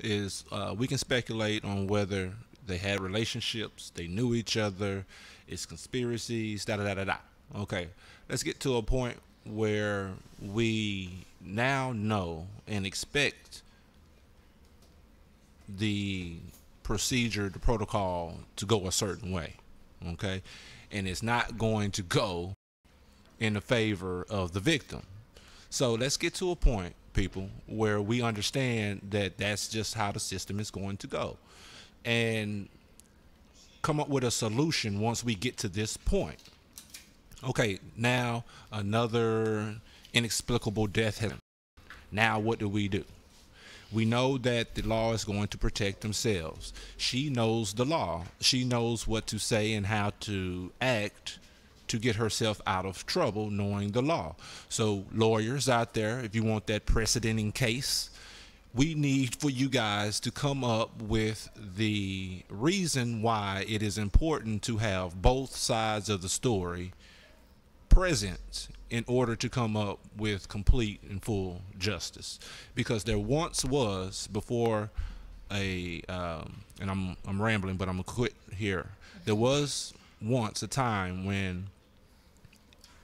is we can speculate on whether they had relationships, they knew each other, it's conspiracies, da da da da da. Okay, let's get to a point where we now know and expect the procedure, the protocol to go a certain way. Okay, and it's not going to go in the favor of the victim. So let's get to a point, people, where we understand that that's just how the system is going to go, and come up with a solution once we get to this point. Okay, now another inexplicable death has. Now what do? We know that the law is going to protect themselves. She knows the law. She knows what to say and how to act to get herself out of trouble, knowing the law. So lawyers out there, if you want that precedenting case, we need for you guys to come up with the reason why it is important to have both sides of the story present in order to come up with complete and full justice. Because there once was, before and I'm rambling, but I'm gonna quit here. There was once a time when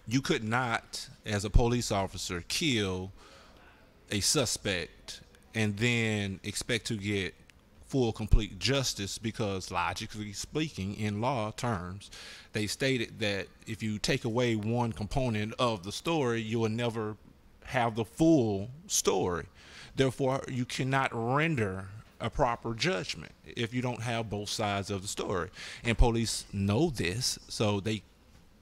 you could not, as a police officer, kill a suspect and then expect to get full complete justice, because logically speaking, in law terms, they stated that if you take away one component of the story, you will never have the full story. Therefore, you cannot render a proper judgment if you don't have both sides of the story. And police know this, so they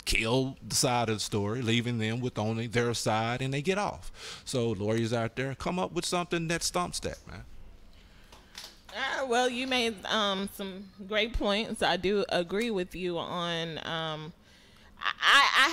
kill the side of the story, leaving them with only their side, and they get off. So lawyers out there, come up with something that stumps that, man. Well, you made some great points. I do agree with you on. I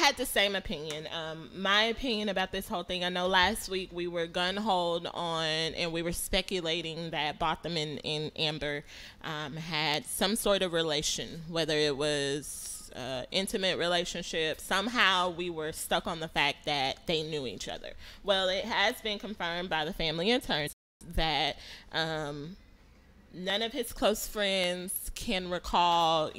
had the same opinion. My opinion about this whole thing. I know last week we were gun hold on, and we were speculating that Botham and Amber had some sort of relation, whether it was intimate relationship. Somehow we were stuck on the fact that they knew each other. Well, it has been confirmed by the family attorney that none of his close friends can recall,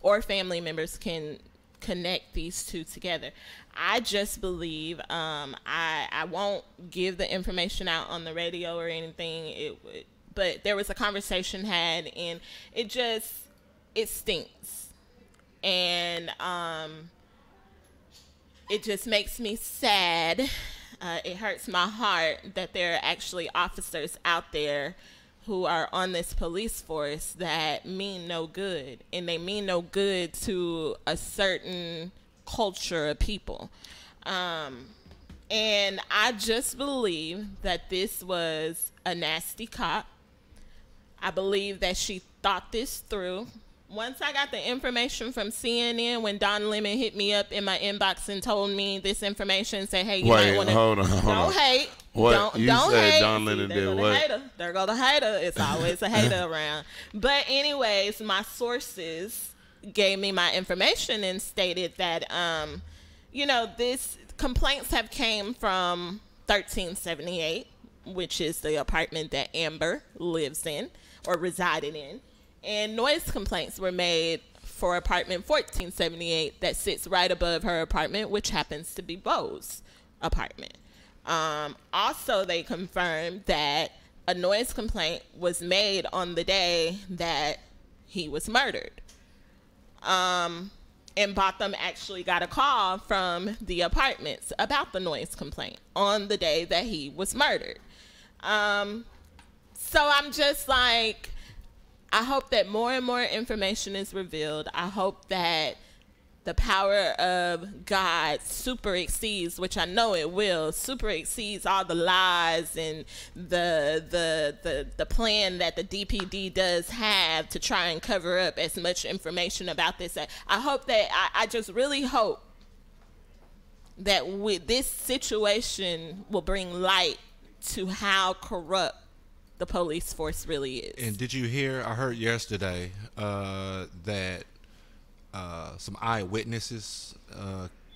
or family members can connect these two together. I just believe, I won't give the information out on the radio or anything, but there was a conversation had, and it stinks. And it just makes me sad. It hurts my heart that there are actually officers out there who are on this police force that mean no good, and they mean no good to a certain culture of people. And I just believe that this was a nasty cop. I believe that she thought this through. Once I got the information from CNN, when Don Lemon hit me up in my inbox and told me this information, said, "Hey, you might want to don't hate." What? Don't said hate. Don Lemon did what? Hater. There go the hater. It's always a hater around. But anyways, my sources gave me my information and stated that, this complaints have came from 1378, which is the apartment that Amber lives in or resided in. And noise complaints were made for apartment 1478 that sits right above her apartment, which happens to be Bo's apartment. Also, they confirmed that a noise complaint was made on the day that he was murdered. And Botham actually got a call from the apartments about the noise complaint on the day that he was murdered. So I'm just like, I hope that more and more information is revealed. I hope that the power of God super exceeds, which I know it will, super exceeds all the lies and the plan that the DPD does have to try and cover up as much information about this. I hope that, I just really hope that this situation will bring light to how corrupt the police force really is. And did you hear? I heard yesterday that some eyewitnesses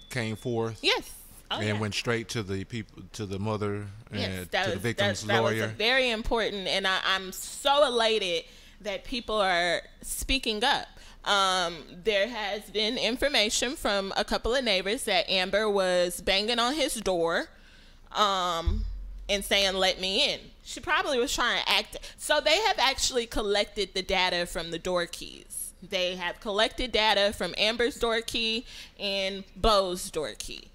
came forth. Yes, and went straight to the people, to the mother, Yes, and to the victim's that lawyer. was very important, and I'm so elated that people are speaking up. There has been information from a couple of neighbors that Amber was banging on his door, and saying, "Let me in." She probably was trying to act. So they have actually collected the data from the door keys. They have collected data from Amber's door key and Bo's door key.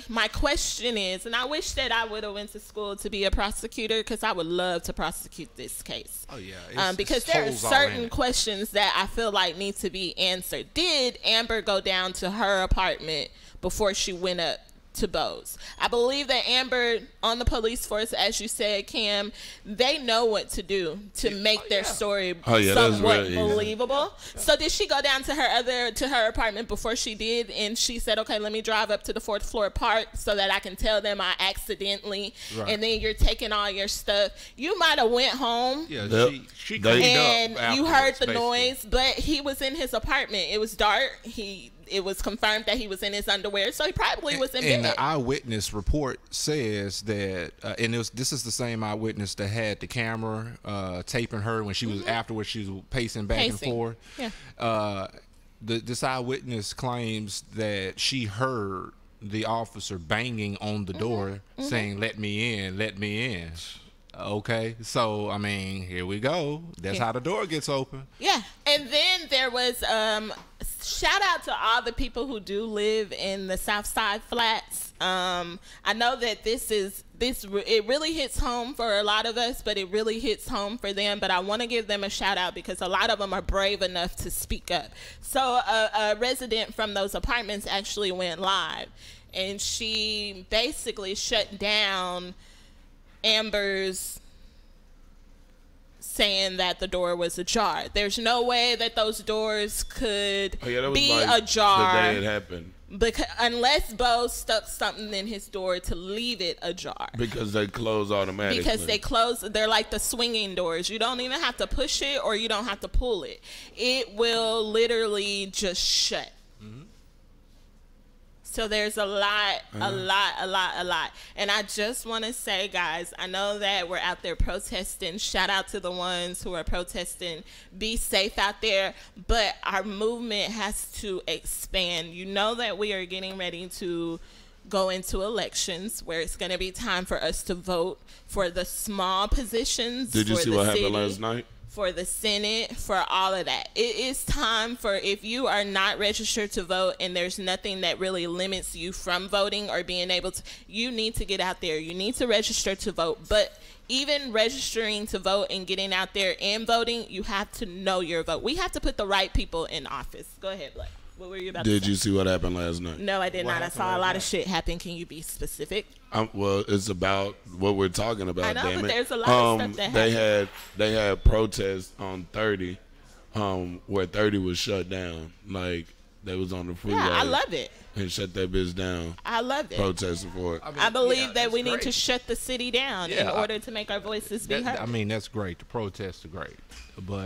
My question is, and I wish that I would have went to school to be a prosecutor, because I would love to prosecute this case. Oh yeah, because there are certain questions that I feel like need to be answered. Did Amber go down to her apartment before she went up to Bo's? I believe that Amber, on the police force, as you said, Cam, they know what to do to make their story somewhat believable. So did she go down to her apartment before she did, and she said, "Okay, let me drive up to the 4th floor park so that I can tell them I accidentally," and then you're taking all your stuff. You might have went home. Yeah, she cleaned up and you heard the noise, but he was in his apartment. It was dark. It was confirmed that he was in his underwear, so he probably was in bed. And the eyewitness report says that, and this is the same eyewitness that had the camera taping her when she was afterwards. She was pacing back and forth. Yeah. This eyewitness claims that she heard the officer banging on the door, saying, "Let me in, let me in." Okay, so I mean, here we go. That's how the door gets open. Yeah, and then there was shout out to all the people who do live in the South Side flats. I know that it really hits home for a lot of us, but it really hits home for them. But I want to give them a shout out because a lot of them are brave enough to speak up. So a resident from those apartments actually went live, and she basically shut down Amber's saying that the door was ajar. There's no way that those doors could be ajar. The day it happened. Because unless Bo stuck something in his door to leave it ajar. Because they close automatically. Because they close. They're like the swinging doors. You don't even have to push it or you don't have to pull it. It will literally just shut. So there's a lot. And I just want to say, guys, I know that we're out there protesting. Shout out to the ones who are protesting. Be safe out there. But our movement has to expand. You know that we are getting ready to go into elections where it's going to be time for us to vote for the small positions. Did you see what happened last night? For the Senate, for all of that. It is time for, if you are not registered to vote and there's nothing that really limits you from voting or being able to, you need to get out there. You need to register to vote. But even registering to vote and getting out there and voting, you have to know your vote. We have to put the right people in office. Go ahead, Blake. What were you about to say? Did you see what happened last night? No, I did not. I saw a lot of shit happen. Can you be specific? Well, it's about what we're talking about. I know, damn but it. there's a lot of stuff that happened. They had protests on 30, where 30 was shut down. Like they was on the freeway. Yeah, I love it. And shut that bitch down. I love it. Protesting for it. I believe that we need to shut the city down in order to make our voices be heard. I mean, that's great. The protests are great, but